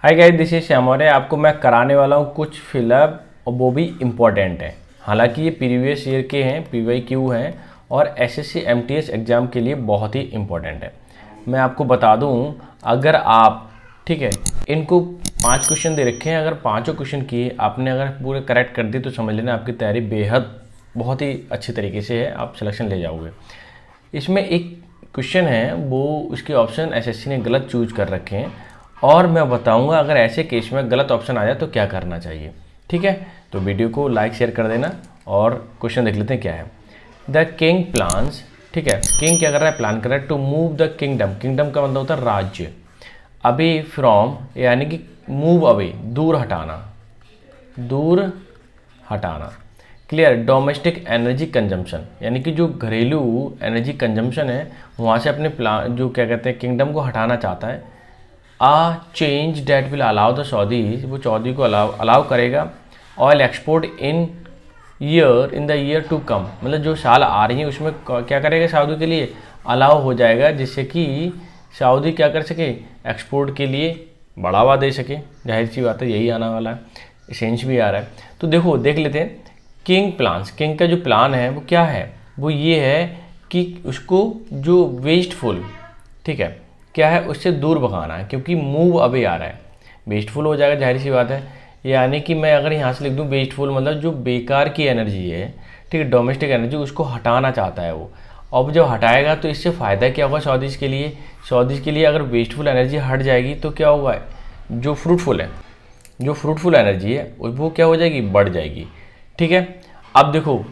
Hi guys, this is Shyam Maurya. आपको मैं कराने वाला हूँ कुछ फिलअप और वो भी इम्पॉर्टेंट है। हालांकि ये प्रीवियस ईयर के हैं, पीवाईक्यू हैं और एसएससी एमटीएस एग्ज़ाम के लिए बहुत ही इम्पॉर्टेंट है। मैं आपको बता दूँ, अगर आप ठीक है इनको 5 क्वेश्चन दे रखे हैं, अगर पाँचों क्वेश्चन किए आपने अगर पूरे करेक्ट कर दिए तो समझ लेना आपकी तैयारी बेहद बहुत ही अच्छी तरीके से है, आप सिलेक्शन ले जाओगे। इसमें एक क्वेश्चन है वो उसके ऑप्शन एसएससी ने गलत चूज कर रखे हैं और मैं बताऊंगा अगर ऐसे केस में गलत ऑप्शन आ जाए तो क्या करना चाहिए। ठीक है, तो वीडियो को लाइक शेयर कर देना और क्वेश्चन देख लेते हैं क्या है। द किंग प्लान्स, ठीक है, किंग क्या कर रहा है, प्लान कर रहा है to move the kingdom. Kingdom का मतलब होता है राज्य। अभी फ्रॉम यानी कि मूव अवे, दूर हटाना, दूर हटाना। क्लियर। डोमेस्टिक एनर्जी कंजम्पशन यानी कि जो घरेलू एनर्जी कंजम्पशन है वहाँ से अपने प्लान जो क्या कहते हैं किंगडम को हटाना चाहता है। A change that will allow the Saudis, वो सऊदी को अलाउ करेगा oil export in the year to come, मतलब जो साल आ रही है उसमें क्या करेगा सऊदी के लिए अलाउ हो जाएगा, जिससे कि सऊदी क्या कर सके, एक्सपोर्ट के लिए बढ़ावा दे सके। जाहिर सी बात है यही आने वाला है, सेंस भी आ रहा है। तो देखो देख लेते हैं किंग प्लान्स। किंग का जो प्लान है वो क्या है, वो ये है कि उसको जो वेस्टफुल, ठीक है, क्या है उससे दूर भगाना है, क्योंकि मूव अवे आ रहा है, वेस्टफुल हो जाएगा, जाहिर सी बात है। यानी कि मैं अगर यहाँ से लिख दूँ वेस्टफुल मतलब जो बेकार की एनर्जी है, ठीक है, डोमेस्टिक एनर्जी, उसको हटाना चाहता है वो। अब जब हटाएगा तो इससे फ़ायदा क्या होगा सऊदीज़ के लिए, सऊदीज़ के लिए अगर वेस्टफुल एनर्जी हट जाएगी तो क्या होगा, जो फ्रूटफुल है, जो फ्रूटफुल एनर्जी है वो क्या हो जाएगी, बढ़ जाएगी। ठीक है, अब देखो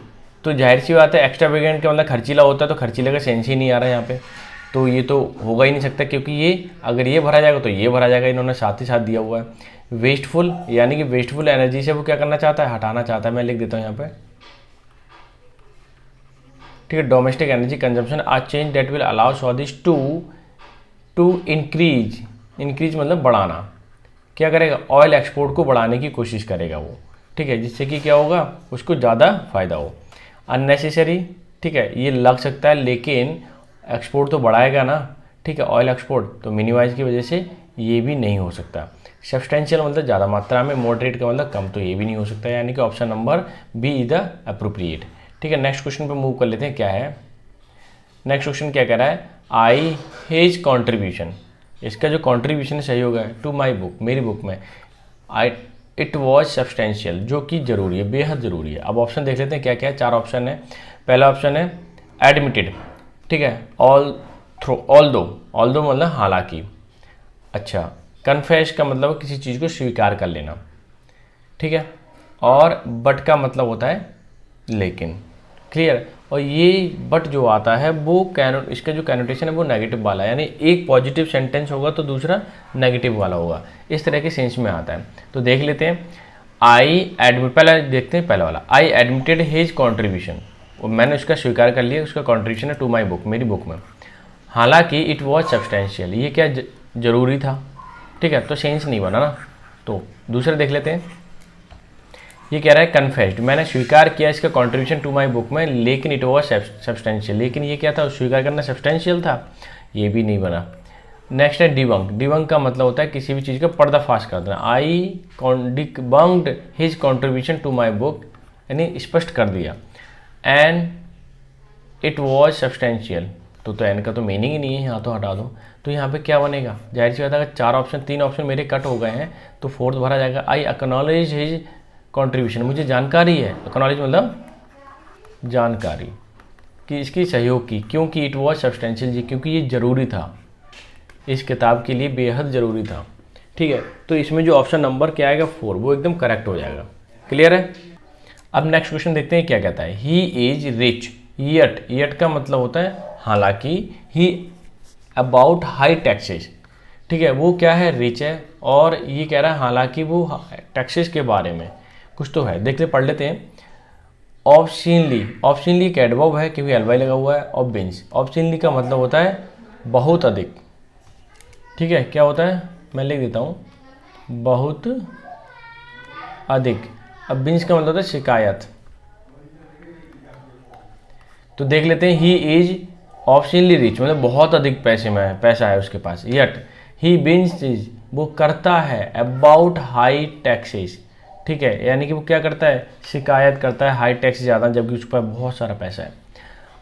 तो जाहिर सी बात है एक्स्ट्रावेगेंट का मतलब खर्चीला होता है, तो खर्चीले का सेंस ही नहीं आ रहा है यहाँ पे, तो ये तो होगा ही नहीं सकता, क्योंकि ये अगर ये भरा जाएगा तो ये भरा जाएगा, इन्होंने साथ ही साथ दिया हुआ है। वेस्टफुल यानी कि वेस्टफुल एनर्जी से वो क्या करना चाहता है, हटाना चाहता है। मैं लिख देता हूँ यहाँ पे, ठीक है। Domestic energy consumption a change that will allow Saudis to increase, increase मतलब बढ़ाना, क्या करेगा, ऑयल एक्सपोर्ट को बढ़ाने की कोशिश करेगा वो, ठीक है, जिससे कि क्या होगा, उसको ज़्यादा फायदा हो। अननेसेसरी, ठीक है, ये लग सकता है लेकिन एक्सपोर्ट तो बढ़ाएगा ना, ठीक है, ऑयल एक्सपोर्ट, तो मिनिमाइज की वजह से ये भी नहीं हो सकता। सब्सटेंशियल मतलब ज़्यादा मात्रा में, मॉडरेट का मतलब कम, तो ये भी नहीं हो सकता, यानी कि option number B is the appropriate. ठीक है, नेक्स्ट क्वेश्चन पे मूव कर लेते हैं क्या है। नेक्स्ट क्वेश्चन क्या कह रहा है, आई हेज कॉन्ट्रीब्यूशन, इसका जो कॉन्ट्रीब्यूशन है सही होगा टू माई बुक, मेरी बुक में, आई इट वॉज सब्सटेंशियल, जो कि जरूरी है, बेहद ज़रूरी है। अब ऑप्शन देख लेते हैं क्या क्या है, 4 ऑप्शन है। पहला ऑप्शन है एडमिटेड, ठीक है, ऑल थ्रो, ऑल दो मतलब हालांकि। अच्छा, कन्फेस का मतलब किसी चीज़ को स्वीकार कर लेना, ठीक है, और बट का मतलब होता है लेकिन। क्लियर। और ये बट जो आता है वो इसका जो कैनोटेशन है वो नेगेटिव वाला है, यानी एक पॉजिटिव सेंटेंस होगा तो दूसरा नेगेटिव वाला होगा, इस तरह के सेंस में आता है। तो देख लेते हैं, आई एडमिट, पहले देखते हैं पहला वाला, आई एडमिटेड हिज कॉन्ट्रीब्यूशन, मैंने उसका स्वीकार कर लिया, उसका कॉन्ट्रीब्यूशन है टू माई बुक, मेरी बुक में। हालांकि इट वॉज सब्सटेंशियल, ये क्या जरूरी था, ठीक है, तो सेंस नहीं बना ना। तो दूसरा देख लेते हैं, ये कह रहा है कन्फेस्ड, मैंने स्वीकार किया इसका कंट्रीब्यूशन टू माय बुक में, लेकिन इट वाज सब्सटेंशियल, लेकिन ये क्या था, स्वीकार करना सब्सटेंशियल था, ये भी नहीं बना। नेक्स्ट है डिबंक। डिबंक का मतलब होता है किसी भी चीज़ का पर्दाफाश कर देना। I debunked his contribution to my book, यानी स्पष्ट कर दिया। एंड इट वॉज सब्सटेंशियल, तो एन का तो मीनिंग ही नहीं है, यहाँ तो हटा दो। तो यहाँ पे क्या बनेगा, जाहिर सी बात है अगर 4 ऑप्शन, 3 ऑप्शन मेरे कट हो गए हैं तो 4th भरा जाएगा। आई एक्नॉलेज हिज कंट्रीब्यूशन, मुझे जानकारी है, एक्नॉलेज मतलब जानकारी कि इसकी सहयोग की, क्योंकि इट वॉज सब्सटेंशियल जी, क्योंकि ये ज़रूरी था, इस किताब के लिए बेहद ज़रूरी था। ठीक है, तो इसमें जो ऑप्शन नंबर क्या आएगा 4, वो एकदम करेक्ट हो जाएगा। क्लियर है। अब नेक्स्ट क्वेश्चन देखते हैं क्या कहता है, he is rich yet, yet का मतलब होता है हालांकि, ही अबाउट हाई टैक्सेस, ठीक है, वो क्या है, रिच है, और ये कह रहा है हालांकि वो टैक्सेस के बारे में कुछ तो है, देख ले पढ़ लेते हैं। ऑप्शनली, ऑप्शनली एक एडवर्ब है क्योंकि एलवाई लगा हुआ है, और बिंस, ऑप्शनली का मतलब होता है बहुत अधिक, ठीक है, क्या होता है, मैं लिख देता हूँ, बहुत अधिक। अब बिंस का मतलब होता है शिकायत। तो देख लेते हैं, ही इज ऑप्शनली रिच मतलब बहुत अधिक पैसे में है, पैसा है उसके पास, यट ही बिंस इज वो करता है अबाउट हाई टैक्सेस, ठीक है, यानी कि वो क्या करता है, शिकायत करता है हाई टैक्स ज़्यादा, जबकि उस पर बहुत सारा पैसा है।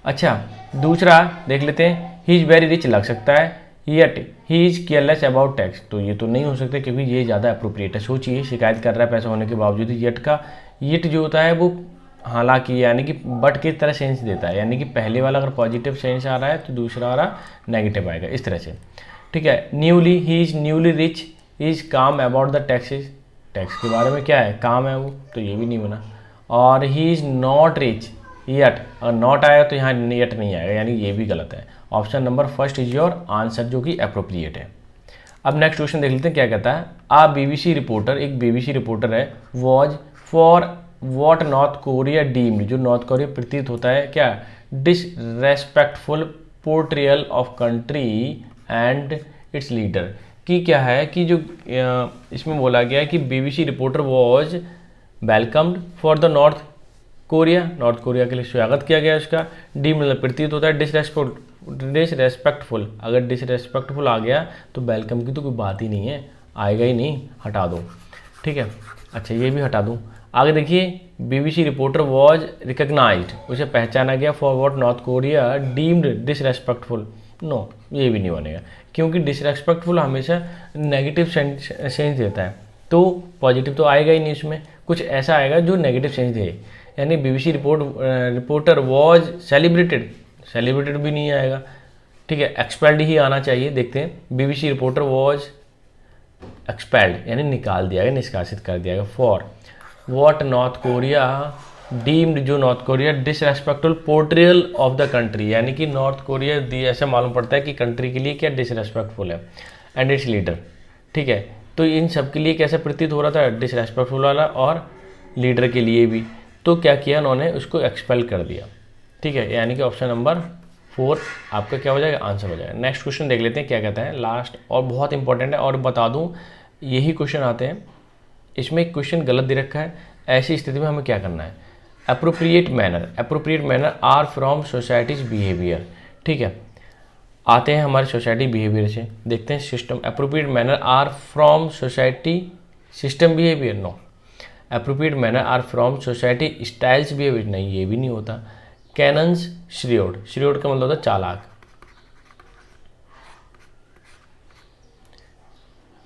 अच्छा, दूसरा देख लेते हैं, ही इज़ वेरी रिच लग सकता है, yet he is careless about tax, तो ये तो नहीं हो सकता क्योंकि ये ज़्यादा अप्रोप्रिएट है। सोचिए, शिकायत कर रहा है पैसा होने के बावजूद, येट का येट जो होता है वो हालांकि यानी कि बट की तरह सेंस देता है, यानी कि पहले वाला अगर पॉजिटिव सेंस आ रहा है तो दूसरा वाला नेगेटिव आएगा, इस तरह से। ठीक है, newly he is newly rich is काम अबाउट द टैक्सेस, टैक्स के बारे में क्या है, काम है वो, तो ये भी नहीं बना। और he is not rich yet, अगर नॉट आया तो यहाँ येट नहीं आएगा, यानी ये भी गलत है। Option number first is your answer, जो कि अप्रोप्रिएट है। अब नेक्स्ट क्वेश्चन देख लेते हैं क्या कहता है। आ बीबीसी रिपोर्टर, एक बीबीसी रिपोर्टर है, was for what North Korea deemed, जो नॉर्थ कोरिया प्रतीत होता है क्या, disrespectful portrayal of country and it's leader, कि क्या है कि जो इसमें बोला गया है कि BBC reporter was welcomed for the north Korea के लिए स्वागत किया गया उसका, डी मतलब प्रतीत होता है डिसरेस्पेक्टफुल, अगर डिसरेस्पेक्टफुल आ गया तो वेलकम की तो कोई बात ही नहीं है, आएगा ही नहीं, हटा दो। ठीक है, अच्छा ये भी हटा दूँ। आगे देखिए, बीबीसी रिपोर्टर वॉज रिकग्नाइज्ड, उसे पहचाना गया for what North Korea deemed disrespectful, no ये भी नहीं बनेगा क्योंकि डिसरेस्पेक्टफुल हमेशा नेगेटिव सेंस देता है, तो पॉजिटिव तो आएगा ही नहीं, उसमें कुछ ऐसा आएगा जो नेगेटिव सेंस दे, यानी बीबीसी रिपोर्टर वॉज सेलिब्रेटेड भी नहीं आएगा। ठीक है, एक्सपेल्ड ही आना चाहिए। देखते हैं, बीबीसी रिपोर्टर वॉज एक्सपेल्ड यानी निकाल दिया गया, निष्कासित कर दिया गया। For what North Korea deemed, जो North Korea disrespectful portrayal of the country, यानी कि नॉर्थ कोरिया ऐसा मालूम पड़ता है कि कंट्री के लिए क्या डिसरेस्पेक्टफुल है, एंड इट्स लीडर। ठीक है, तो इन सब के लिए कैसे प्रतीत हो रहा था, डिसरेस्पेक्टफुल वाला, और लीडर के लिए भी, तो क्या किया उन्होंने, उसको एक्सपेल कर दिया। ठीक है, यानी कि ऑप्शन नंबर 4 आपका क्या हो जाएगा, आंसर हो जाएगा। नेक्स्ट क्वेश्चन देख लेते हैं क्या कहता है, लास्ट और बहुत इंपॉर्टेंट है, और बता दूं यही क्वेश्चन आते हैं, इसमें एक क्वेश्चन गलत दे रखा है, ऐसी स्थिति में हमें क्या करना है। Appropriate manner are from society's behaviour. ठीक है, आते हैं हमारे सोसाइटी बिहेवियर से, देखते हैं system. Appropriate manner are from society system behaviour, no. Appropriate manner are from society styles behaviour, नहीं ये भी नहीं होता। कैनन्स श्रियोड का मतलब होता है चालाक।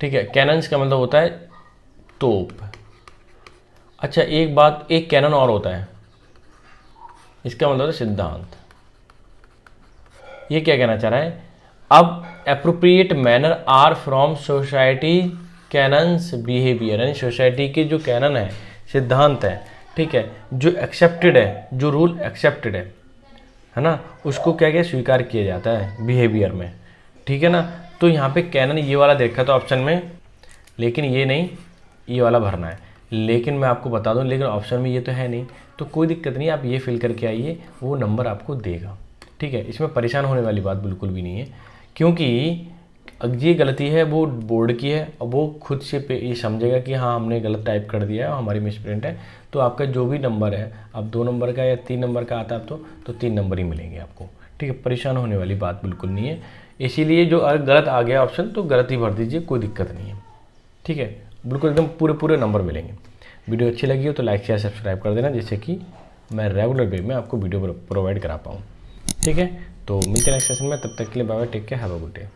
ठीक है, कैनन्स का मतलब होता है तोप। अच्छा एक बात, एक कैनन और होता है, इसका मतलब है सिद्धांत। ये क्या कहना चाह रहा है, अब appropriate manner are from society canons behaviour, यानी सोसाइटी के जो कैनन है, सिद्धांत है, ठीक है, जो एक्सेप्टेड है, जो रूल एक्सेप्टेड है ना, उसको क्या क्या स्वीकार किया जाता है बिहेवियर में। ठीक है ना, तो यहाँ पे कैनन ये वाला देखा था ऑप्शन में, लेकिन ये नहीं, ये वाला भरना है। लेकिन मैं आपको बता दूं, लेकिन ऑप्शन में ये तो है नहीं, तो कोई दिक्कत नहीं, आप ये फिल करके आइए, वो नंबर आपको देगा। ठीक है, इसमें परेशान होने वाली बात बिल्कुल भी नहीं है, क्योंकि ये गलती है वो बोर्ड की है, और वो खुद से ये समझेगा कि हाँ हमने गलत टाइप कर दिया है, हमारी मिसप्रिंट है, तो आपका जो भी नंबर है, अब 2 नंबर का या 3 नंबर का आता है तो 3 नंबर ही मिलेंगे आपको। ठीक है, परेशान होने वाली बात बिल्कुल नहीं है, इसीलिए जो अगर गलत आ गया ऑप्शन तो गलत ही भर दीजिए, कोई दिक्कत नहीं है। ठीक है, बिल्कुल एकदम पूरे नंबर मिलेंगे। वीडियो अच्छी लगी हो तो लाइक शेयर सब्सक्राइब कर देना, जिससे कि मैं रेगुलर वे में आपको वीडियो प्रोवाइड करा पाऊँ। ठीक है, तो मिलते हैं नेक्स्ट सेशन में, तब तक के लिए bye bye, take care, have a good day.